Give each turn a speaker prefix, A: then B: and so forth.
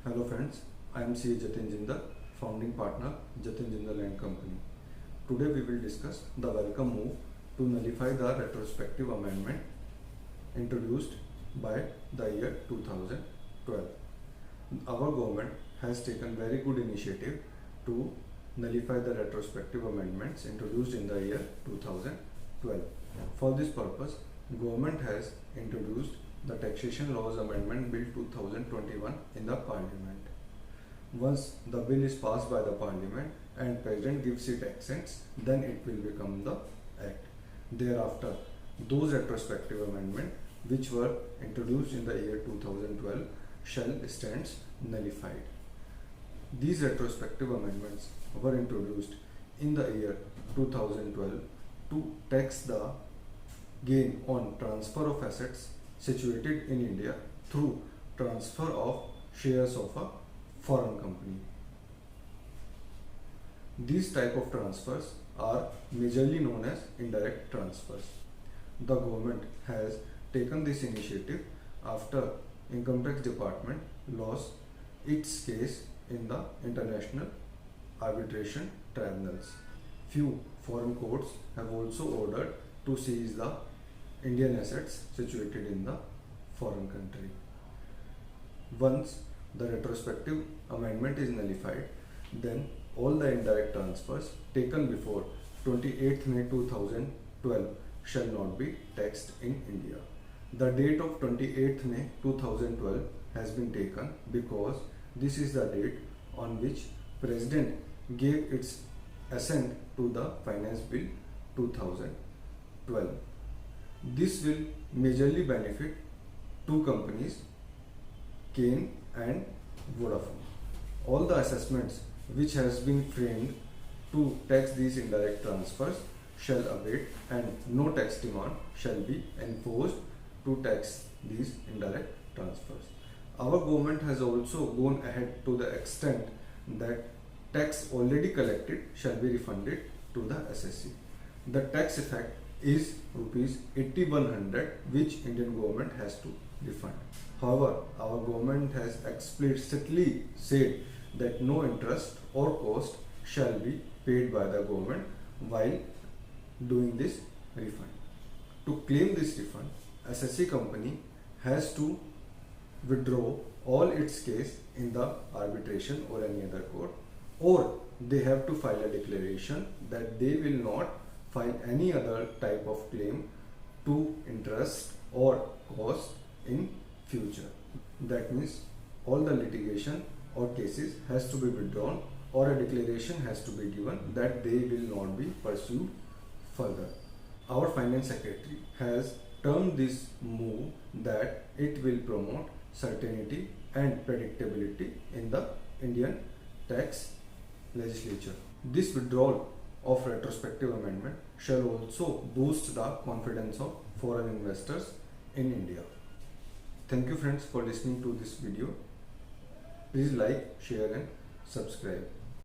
A: Hello friends, I am C. Jatin Jindal, founding partner, Jatin Jindal and Company. Today we will discuss the welcome move to nullify the retrospective amendment introduced by the year 2012. Our government has taken very good initiative to nullify the retrospective amendments introduced in the year 2012. For this purpose, government has introduced the Taxation Laws Amendment Bill 2021 in the Parliament. Once the bill is passed by the Parliament and President gives it accents, then it will become the Act. Thereafter, those retrospective amendments which were introduced in the year 2012 shall stand nullified. These retrospective amendments were introduced in the year 2012 to tax the gain on transfer of assets situated in India through transfer of shares of a foreign company. These type of transfers are majorly known as indirect transfers. The government has taken this initiative after Income Tax Department lost its case in the international arbitration tribunals. Few foreign courts have also ordered to seize the Indian assets situated in the foreign country. Once the retrospective amendment is nullified, then all the indirect transfers taken before 28th May 2012 shall not be taxed in India. The date of 28th May 2012 has been taken because this is the date on which President gave its assent to the Finance Bill 2012. This will majorly benefit two companies, Cain and Vodafone. All the assessments which has been framed to tax these indirect transfers shall abate and no tax demand shall be enforced to tax these indirect transfers. Our government has also gone ahead to the extent that tax already collected shall be refunded to the SSC. The tax effect is rupees 8100 which Indian government has to refund. However, our government has explicitly said that no interest or cost shall be paid by the government while doing this refund. To claim this refund, SSC company has to withdraw all its case in the arbitration or any other court, or they have to file a declaration that they will not file any other type of claim to interest or cost in future. That means all the litigation or cases has to be withdrawn or a declaration has to be given that they will not be pursued further. Our Finance Secretary has termed this move that it will promote certainty and predictability in the Indian tax legislature. This withdrawal of retrospective amendment shall also boost the confidence of foreign investors in India. Thank you friends for listening to this video. Please like, share and subscribe.